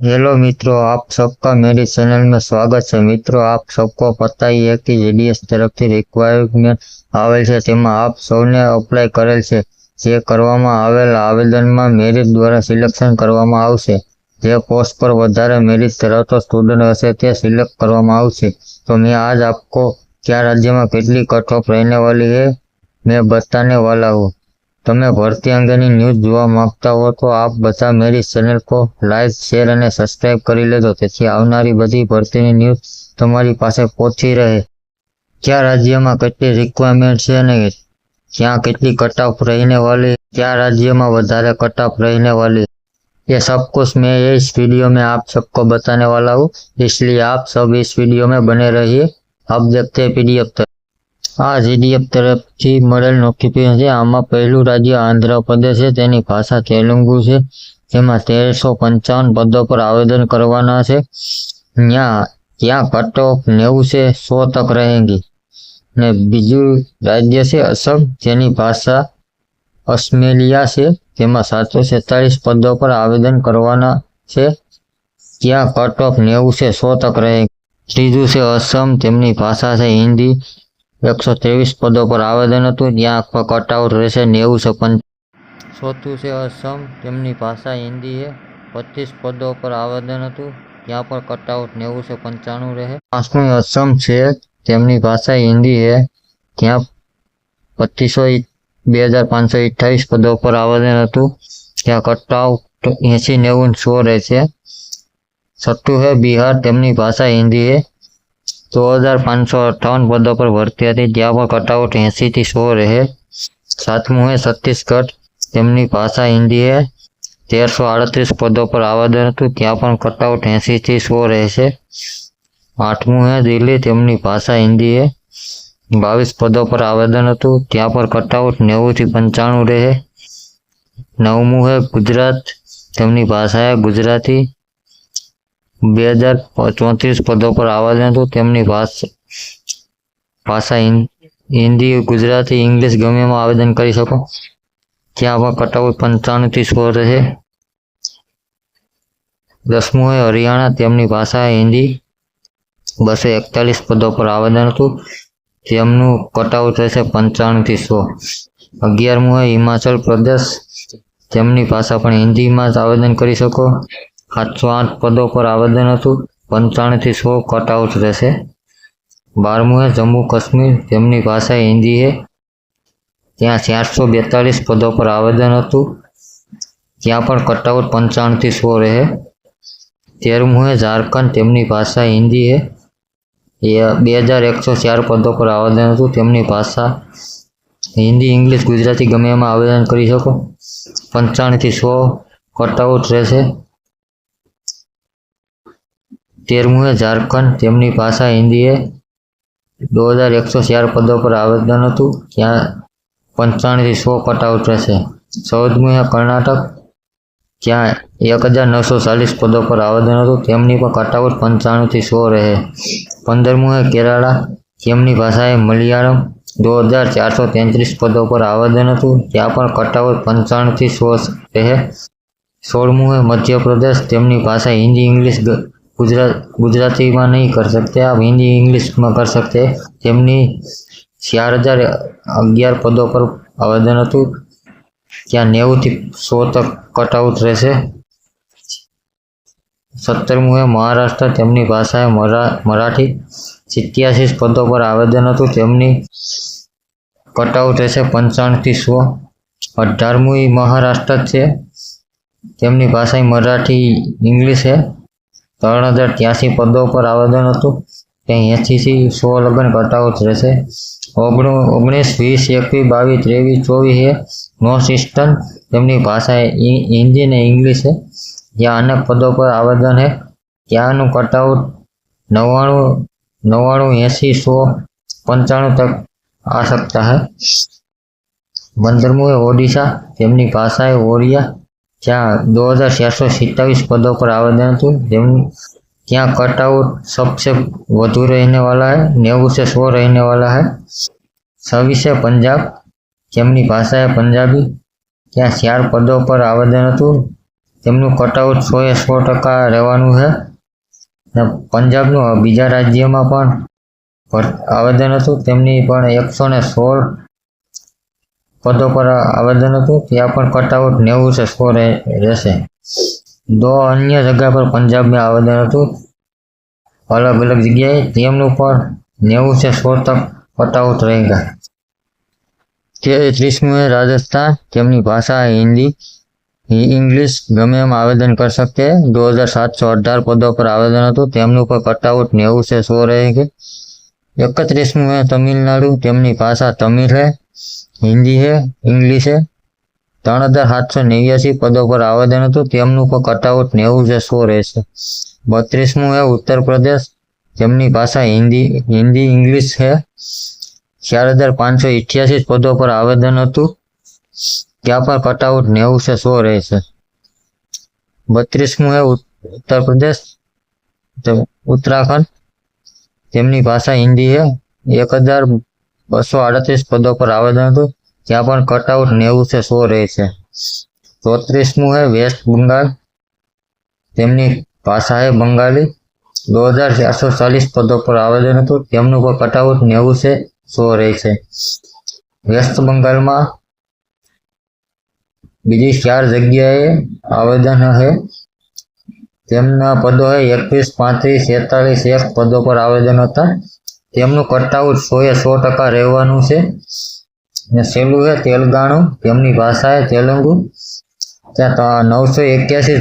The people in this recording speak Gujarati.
हेलो मित्रों, आप सबका मेरी चैनल में स्वागत है। मित्रों, आप सबको पता ही है कि जेडीएस तरफથી રિક્વાયરમેન્ટ આવેલ છે, તેમાં આપ સૌને અપ્લાય કરેલ છે। જે કરવામાં આવેલ આવેદનમાં મેરિટ દ્વારા સિલેક્શન કરવામાં આવશે। જે પોસ્ટ पर વધારે મેરિટ ધરાવતો સ્ટુડન્ટ હશે તે સિલેક્ટ કરવામાં આવશે। तो मैं आज आपको क्या राज्य में कितनी कट ऑफ रहने वाली है मैं बताने वाला हूँ। તમે ભરતી અંગેની ન્યૂઝ જોવા માંગતા હો તો આપ બધા મેરી ચેનલ को લાઈક શેર અને સબસ્ક્રાઇબ કરી લેજો, તેથી આવનારી બધી ભરતીની ન્યૂઝ તમારી પાસે પહોંચી રહે। क्या राज्यમાં કેટલી રિક્વાયરમેન્ટ છે અને ક્યાં કેટલી कट ऑफ रहने वाली, क्या राज्य में વધારે कट ऑफ रहने वाली, ये सब कुछ मैं इस वीडियो में आप सबको बताने वाला हूँ। इसलिए आप सब इस वीडियो में बने रहिए। अब देखते हैं पीडीएफ तरफ। आ जीडीएफ तरफथी મળેલ નોટિફિકેશન છે। આમાં પહેલું રાજ્ય આંધ્રપ્રદેશ છે, તેની ભાષા તેલુગુ છે। જેમાં 1355 પદો પર આવેદન કરવાના છે। ત્યાં કટ ઓફ 90 से 100 तक रहेंगी। ने બીજું રાજ્ય છે असम, જેની ભાષા ઓસ્ટ્રેલિયા છે, તેમાં 747 પદો પર આવેદન કરવાના છે। ત્યાં કટ ઓફ 90 से 100 तक रहेंगी। ત્રીજું છે असम, તેમની ભાષા છે હિન્દી, 123 પદો પર આવેદન હતું, ત્યાં કટઆઉટ રહેશે 90 से 55। ચોથું છે असम, તેમની ભાષા હિન્દી है, 25 પદો પર આવેદન હતું, ત્યાં પર કટઆઉટ 90 से 95 રહે। પાંચમું असम છે, તેમની ભાષા હિન્દી है, ત્યાં 2528 પદો પર આવેદન હતું, ત્યાં કટઆઉટ 80 90 100 રહેશે। છઠ્ઠું है बिहार, તેમની ભાષા हिंदी है, 2558 पदों पर भर्ती थी, ज्यादा पर कटआउट 80 થી 100 रहे। सातमू है छत्तीसगढ़, તેમની भाषा हिंदी है, 1338 पदों पर आवेदन હતું, ત્યાં પણ કટઆઉટ 80 થી 100 રહેશે। आठमू है दिल्ली, તેમની भाषा हिंदी है, 22 पदों पर आवेदन હતું, ત્યાં पर कटआउट 90 થી 95 रहे। नवमू है गुजरात, તેમની भाषा है गुजराती, 2034 पदों पर आवेदन હતું, તેમની ભાષા હિન્દી, ગુજરાતી, इंग्लिश ગમે એમાં આવેદન કરી શકો। ત્યાં પણ કટઆઉટ 95 થી 100 રહે। દસમું है हरियाणा, તેમની ભાષા हिंदी, 241 પદો પર આવેદન હતું, તેમનું કટઆઉટ રહેશે 95 થી 100। 11મું है हिमाचल प्रदेश, તેમની ભાષા પણ હિન્દીમાં જ આવેદન કરી શકો, 708 પદો પર આવેદન હતું, 95 થી 100 કટઆઉટ રહેશે। 12મું है जम्मू कश्मीर, તેમની ભાષા હિન્દી है, ત્યાં 442 પદો પર આવેદન હતું, ત્યાં પણ કટઆઉટ 95 થી 100 રહે। 13મું है झारखंड, તેમની ભાષા હિન્દી है, 2104 પદો પર આવેદન હતું, તેમની ભાષા હિન્દી, इंग्लिश, ગુજરાતી ગમે એમાં આવેદન કરી શકો, 95 થી 100 કટઆઉટ રહેશે। 13મું है झारखंड, તેમની ભાષા हिंदी है, 2104 पदों पर आवेदन હતું, ત્યાં 95 થી 100 કટઆઉટ રહેશે। 14મું है कर्नाटक, ત્યાં 1940 પદો પર આવેદન હતું, તેમની પણ કટઆઉટ 95 થી 100 રહે। 15મું है केरला, તેમની ભાષા है મલયાલમ, 2433 પદો પર આવેદન હતું, ત્યાં પણ કટઆઉટ 95 થી 100 રહે। 16મું है मध्य प्रदेश, તેમની भाषा हिंदी, इंग्लिश, गुजराती में नहीं कर सकते आप, हिंदी इंग्लिश में कर सकते हैं, તેમની 4011 पदों पर आवेदन હતું, ત્યાં 90 થી 100 तक कटआउट રહેશે। 17મું है महाराष्ट्र, તેમની भाषा है मराठी, 87 पदों पर आवेदन હતું, તેમની कटआउट રહેશે 95 થી 100। 18મું महाराष्ट्र છે, તેમની भाषा मराठी, इंग्लिश है, 3083 पदों पर आवेदन હતું, ત્યાં 80 થી 100 લગન કટઆઉટ રહેશે। 19, 20, 21, 22, 23, 24 है नॉर्थ ईस्टर्न, તેમની भाषा हिंदी ने इंग्लिश है, यहाँ अनेक पदों पर आवेदन है, यहाँ कटआउट 99, 80, 100, 95 तक आ सकता है। 15મું है ओडिशा, તેમની भाषा है ओडिया, ત્યાં 2427 पदों पर आवेदन હતું, ત્યાં कटआउट सबसे વધુ रहने वाला है, 90 से 100 रहने वाला है। 26 है पंजाब, તેમની ભાષા है पंजाबी, ત્યાં 4 પદો પર આવેદન હતું, તેમનું કટઆઉટ 100% રહેવાનું છે. ને પંજાબનું બીજા રાજ્યમાં પણ આવેદન હતું, તેમની પણ 116 પદો પર આવેદન હતું, ત્યાં પણ કટઆઉટ 90 રહેશે. 2 અન્ય જગ્યા પર પંજાબમાં આવેદન હતું અલગ અલગ જગ્યાએ, તેમનું પણ 90 તક કટઆઉટ રહેगा. 33મું રાજસ્થાન, તેમની ભાષા હિન્દી इंग्लिश गमे एम आवेदन कर सकते हैं. 2718 पदों पर आवेदन હતું, તેમનું પર કટઆઉટ 90 रहेंगे. 31મું है तमिलनाडु, તેમની ભાષા તમિલ है, हिंदी है, इंग्लिश है. 3789 પદો પર આવેદન હતું, તેમનું પર કટઆઉટ 90 રહેશે. 32મું है उत्तर प्रदेश, તેમની ભાષા हिंदी इंग्लिश है. 4588 પદો પર આવેદન હતું, ત્યાં પર કટઆઉટ 90 રહેશે. 32મું है उत्तर प्रदेश उत्तराखंड, તેમની ભાષા હિન્દી है. 1238 પદો પર આવેદન હતું, ત્યાં પણ કટઆઉટ 90 રહેશે. 34મું है वेस्ट बंगाल, તેમની ભાષા है बंगाली. 2440 પદો પર આવેદન હતું, તેમનું પર કટઆઉટ 90 રહેશે. વેસ્ટ બંગાળમાં બીજી 4 જગ્યાએ આવેદન છે, તેમના પદો છે 21, 35, 46, 1 પદો પર આવેદન હતા, તેમનું કટઆઉટ 100% રહેવાનું છે. અને છેલ્લું છે તેલંગાણું, તેમની ભાષા છે તેલુગુ, ત્યાં 981